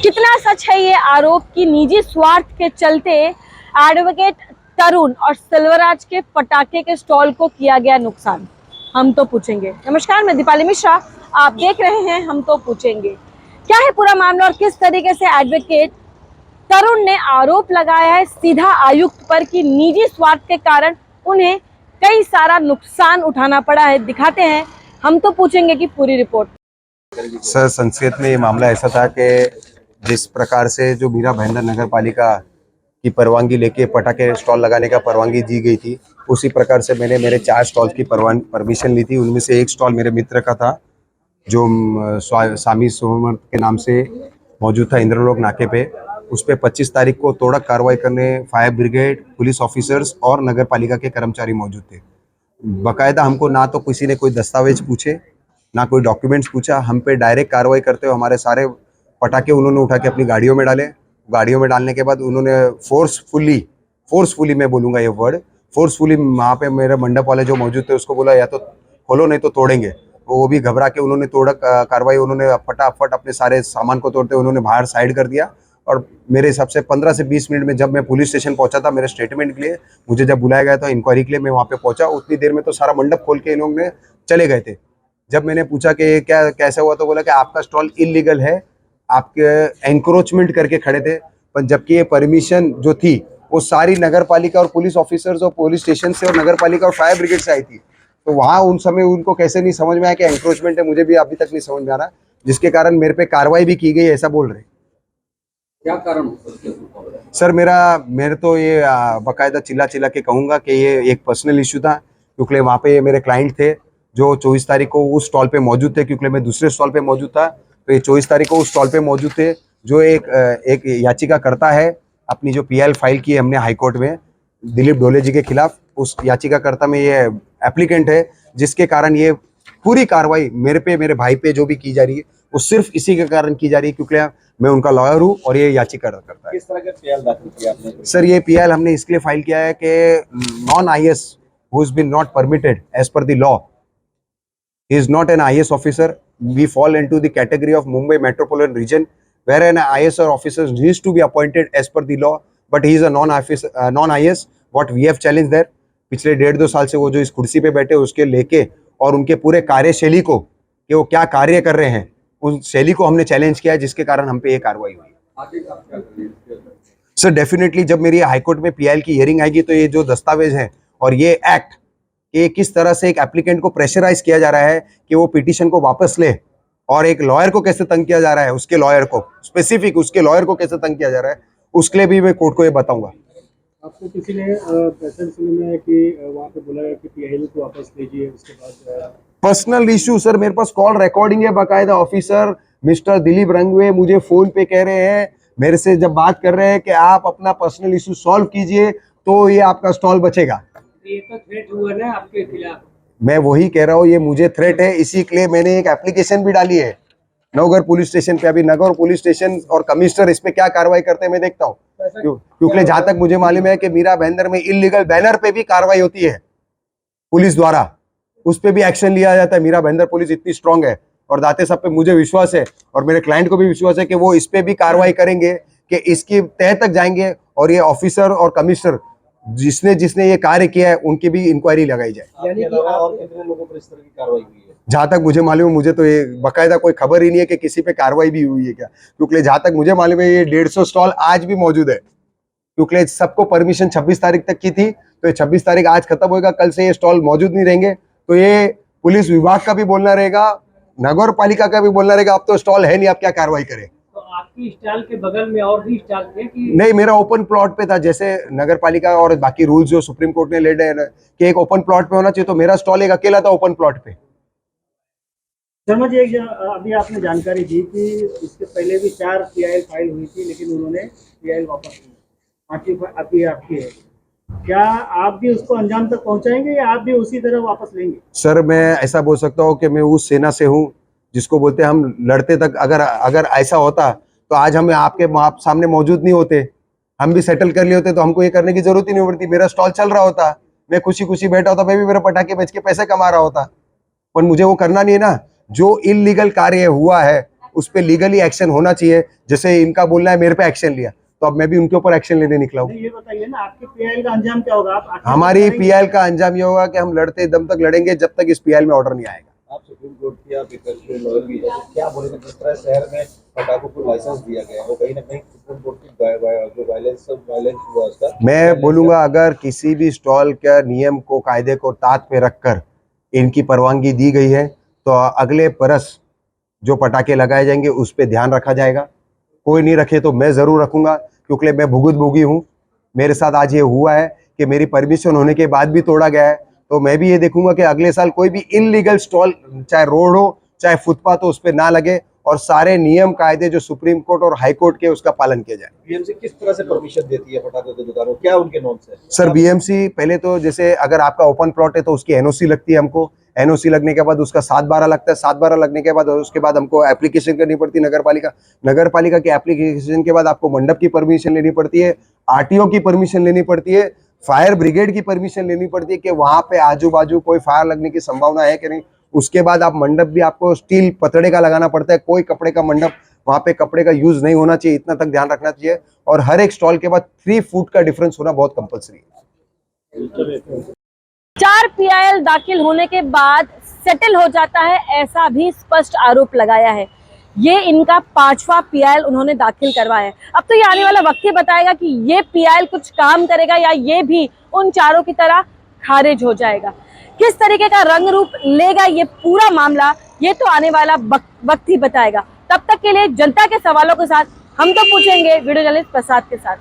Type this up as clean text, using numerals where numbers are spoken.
कितना सच है ये आरोप कि निजी स्वार्थ के चलते एडवोकेट तरुण और सिल्वराज के पटाखे के स्टॉल को किया गया नुकसान? हम तो पूछेंगे। नमस्कार, मैं दीपाली मिश्रा, आप देख रहे हैं हम तो पूछेंगे। क्या है पूरा मामला और किस तरीके से एडवोकेट तरुण ने आरोप लगाया है सीधा आयुक्त पर कि निजी स्वार्थ के कारण उन्हें कई सारा नुकसान उठाना पड़ा है? दिखाते हैं हम तो पूछेंगे की पूरी रिपोर्ट। सर, संक्षेप में ये मामला ऐसा था कि जिस प्रकार से जो मीरा भाईंदर नगर पालिका की परवानगी लेके पटाखे स्टॉल लगाने का परवानगी दी गई थी, उसी प्रकार से मैंने मेरे 4 स्टॉल की परमिशन ली थी। उनमें से एक स्टॉल मेरे मित्र का था जो स्वामी सोमनाथ के नाम से मौजूद था इंद्रलोक नाके पे। उस पे 25 तारीख को तोड़क कार्रवाई करने फायर ब्रिगेड, पुलिस ऑफिसर्स और नगर पालिका के कर्मचारी मौजूद थे। बाकायदा हमको ना तो किसी ने कोई दस्तावेज पूछे, ना कोई डॉक्यूमेंट्स पूछा। हम पे डायरेक्ट कार्रवाई करते हुए हमारे सारे पटाखे उन्होंने उठा के अपनी गाड़ियों में डाले। गाड़ियों में डालने के बाद उन्होंने फोर्सफुली मैं बोलूँगा ये वर्ड, फोर्सफुली वहाँ पे मेरे मंडप वाले जो मौजूद थे उसको बोला या तो खोलो नहीं तो तोड़ेंगे। तो वो भी घबरा के उन्होंने तोड़क कार्रवाई उन्होंने फटाफट अपने सारे सामान को तोड़ते उन्होंने बाहर साइड कर दिया। और मेरे हिसाब से 15 से 20 मिनट में जब मैं पुलिस स्टेशन पहुंचा था मेरे स्टेटमेंट के लिए, मुझे जब बुलाया गया था इंक्वायरी के लिए, मैं वहाँ पे पहुंचा, उतनी देर में तो सारा मंडप खोल के इन लोगों ने चले गए थे। जब मैंने पूछा कि क्या कैसे हुआ, तो बोला कि आपका स्टॉल इलीगल है, आपके एंक्रोचमेंट करके खड़े थे। पर जबकि ये परमिशन जो थी वो सारी नगर पालिका और पुलिस ऑफिसर्स और पुलिस स्टेशन से और नगर पालिका और फायर ब्रिगेड से आई थी। तो वहाँ उन समय उनको कैसे नहीं समझ में आया कि एंक्रोचमेंट है, मुझे भी अभी तक नहीं समझ में आ रहा, जिसके कारण मेरे पे कार्रवाई भी की गई, ऐसा बोल रहे। क्या कारण सर, मेरे तो ये बाकायदा चिल्ला चिल्ला के कहूँगा कि ये एक पर्सनल इशू था, क्योंकि वहाँ पे मेरे क्लाइंट थे जो 24 तारीख को उस स्टॉल पे मौजूद थे, क्योंकि मैं दूसरे स्टॉल पे मौजूद था। तो ये 24 तारीख को उस स्टॉल पे मौजूद थे। जो एक याचिका करता है, अपनी जो PIL फाइल की है हमने हाई कोर्ट में दिलीप ढोले जी के खिलाफ, उस याचिकाकर्ता में ये एप्लीकेंट है, जिसके कारण ये पूरी कार्रवाई मेरे पे, मेरे भाई पे जो भी की जा रही है वो सिर्फ इसी के कारण की जा रही है, क्योंकि मैं उनका लॉयर हूँ और ये याचिका करता है। किस तरह का PIL दाखिल किया आपने? सर, ये PIL हमने इसलिए फाइल किया है कि non IS who has been not permitted as per the law, he is not an IS officer. We fall into the category of Mumbai metropolitan region where an IS officer needs to be appointed as per the law, but he is a non-IS. What we have challenged there, पिछले 1.5-2 साल से वो जो इस कुर्सी पे बैठे उसके लेके और उनके पूरे कार्यशैली को, कि वो क्या कार्य कर रहे हैं, उन शैली को हमने चैलेंज किया है, जिसके कारण हम पे ये कार्रवाई हुई। आगे आप क्या करेंगे? सर, डेफिनेटली जब मेरी हाईकोर्ट में PIL की हियरिंग आएगी तो ये जो दस्तावेज है और ये एक्ट, ये किस तरह से एक एप्लीकेंट को प्रेशराइज किया जा रहा है कि वो पिटीशन को वापस ले, और एक लॉयर को कैसे तंग किया जा रहा है, उसके लॉयर को स्पेसिफिक उसके लॉयर को कैसे तंग किया जा रहा है, उसके लिए भी मैं कोर्ट को ये बताऊंगा। आपको किसी ने पैसे सुने में कि वहाँ पे बोला है कि PIL को वापस लीजिए, उसके बाद पर्सनल इशू? सर, मेरे पास कॉल रिकॉर्डिंग है बाकायदा। ऑफिसर मिस्टर दिलीप रंगवे मुझे फोन पे कह रहे हैं, मेरे से जब बात कर रहे हैं कि आप अपना पर्सनल इशू सॉल्व कीजिए तो ये आपका स्टॉल बचेगा। ये तो थ्रेट हुआ ना आपके खिलाफ? मैं वही कह रहा हूँ, ये मुझे थ्रेट है, इसी के लिए मैंने एक एप्लीकेशन भी डाली है नवघर पुलिस स्टेशन पे। अभी नगर पुलिस स्टेशन और कमिश्नर इस पे क्या कार्रवाई करते हैं मैं देखता हूँ, क्योंकि जहां तक मुझे मालूम है कि मीरा भाईंदर में इलीगल बैनर पे भी कार्रवाई होती है पुलिस द्वारा, उस पे भी एक्शन लिया जाता है। मीरा भाईंदर पुलिस इतनी स्ट्रांग है और दाते साहब पे मुझे विश्वास है और मेरे क्लाइंट को भी विश्वास है कि वो इस पे भी कार्रवाई करेंगे, कि इसकी तह तक जाएंगे और ये ऑफिसर और कमिश्नर जिसने ये कार्य किया है उनकी भी इंक्वायरी लगाई जाए। यानी कि और कितने लोगों पर इस तरह की कार्रवाई हुई है? जहां तक मुझे मालूम है, मुझे तो ये बाकायदा कोई खबर ही नहीं है कि किसी पे कार्रवाई भी हुई है क्या, क्योंकि जहां तक मुझे मालूम है ये 150 स्टॉल आज भी मौजूद है, क्योंकि सबको परमिशन 26 तारीख तक की थी। तो ये 26 तारीख आज खत्म होगा, कल से ये स्टॉल मौजूद नहीं रहेंगे। तो ये पुलिस विभाग का भी बोलना रहेगा, नगर पालिका का भी बोलना रहेगा, अब तो स्टॉल है नहीं, आप क्या कार्रवाई करें। तो आपकी स्टॉल के बगल में और भी स्टॉल थे कि नहीं, मेरा ओपन प्लॉट पे था। जैसे नगर पालिका और बाकी रूल्स जो सुप्रीम कोर्ट ने ले रहे हैं कि एक ओपन प्लॉट पे होना चाहिए, तो मेरा स्टॉल एक अकेला था ओपन प्लॉट पे। शर्मा जी, अभी आपने जानकारी दी कि इसके पहले भी 4 PIL फाइल हुई थी, लेकिन उन्होंने PIL वापस ली, आपकी है। क्या आप भी उसको अंजाम तक पहुंचाएंगे या आप भी उसी तरह वापस लेंगे? सर, मैं ऐसा बोल सकता हूँ कि मैं उस सेना से हूँ जिसको बोलते हैं हम लड़ते तक। अगर ऐसा होता तो आज हम आपके सामने मौजूद नहीं होते, हम भी सेटल कर लिए होते, तो हमको ये करने की जरूरत ही नहीं पड़ती। मेरा स्टॉल चल रहा होता, मैं खुशी खुशी बैठा होता, मैं भी मेरे पटाखे बेच के पैसे कमा रहा होता, पर मुझे वो करना नहीं है ना। जो इलीगल कार्य हुआ है उस पर लीगली एक्शन होना चाहिए। जैसे इनका बोलना है मेरे पे एक्शन लिया, तो अब मैं भी उनके ऊपर एक्शन लेने निकला हूँ। ये बताइए ना, आपके पीआईएल का अंजाम क्या होगा? आप आखिर हमारी करेंगे? पीएल का अंजाम ये होगा कि हम लड़ते दम तक लड़ेंगे जब तक इस पीएल में ऑर्डर नहीं आएगा। आप सुप्रीम कोर्ट की आप एक लॉयर भी है, क्या बोलेंगे जिस तरह शहर में पटाखों को लाइसेंस दिया गया है, वो कहीं ना कहीं सुप्रीम कोर्ट की जो वायलेंस हुआ उसका? मैं बोलूंगा अगर किसी भी स्टॉल का नियम को, कायदे को ताक पे रखकर इनकी परवानगी दी गई है तो अगले बरस जो पटाखे लगाए जाएंगे उस पर ध्यान रखा जाएगा। कोई नहीं रखे तो मैं जरूर रखूंगा, क्योंकि मैं भुगत भोगी हूँ। मेरे साथ आज ये हुआ है कि मेरी परमिशन होने के बाद भी तोड़ा गया है, तो मैं भी ये देखूंगा कि अगले साल कोई भी इनलीगल स्टॉल, चाहे रोड हो चाहे फुटपाथ हो, उस पर ना लगे और सारे नियम कायदे जो सुप्रीम कोर्ट और हाई कोर्ट के उसका पालन किया जाए। बीएमसी किस तरह से परमिशन देती है पटाखों की दुकानों, क्या उनके नॉर्म्स है? सर बीएमसी पहले तो जैसे अगर आपका ओपन प्लॉट है तो उसकी एनओसी लगती है हमको, एनओसी लगने के बाद उसका 7/12 लगता है, 7/12 लगने के बाद उसके बाद हमको एप्लीकेशन करनी पड़ती है नगर पालिका की एप्लीकेशन के बाद आपको मंडप की परमिशन लेनी पड़ती है, आरटीओ की परमिशन लेनी पड़ती है, फायर ब्रिगेड की परमिशन लेनी पड़ती है कि वहां पे आजू बाजू कोई फायर लगने की संभावना है कि नहीं। उसके बाद आप मंडप भी आपको स्टील पतड़े का लगाना पड़ता है, कोई कपड़े का मंडप, वहां पे कपड़े का यूज नहीं होना चाहिए, इतना तक ध्यान रखना चाहिए। और हर एक स्टॉल के बाद 3 फुट का डिफरेंस होना बहुत कंपलसरी है। 4 पीआईएल दाखिल होने के बाद सेटल हो जाता है, ऐसा भी स्पष्ट आरोप लगाया है। ये इनका 5वां पीआईएल उन्होंने दाखिल करवाया है। अब तो ये आने वाला वक्त ही बताएगा कि ये पीआईएल कुछ काम करेगा या ये भी उन चारों की तरह खारिज हो जाएगा। किस तरीके का रंग रूप लेगा ये पूरा मामला, ये तो आने वाला वक्त ही बताएगा। तब तक के लिए जनता के सवालों के साथ हम तो पूछेंगे वीडियो जर्नलिस्ट प्रसाद के साथ।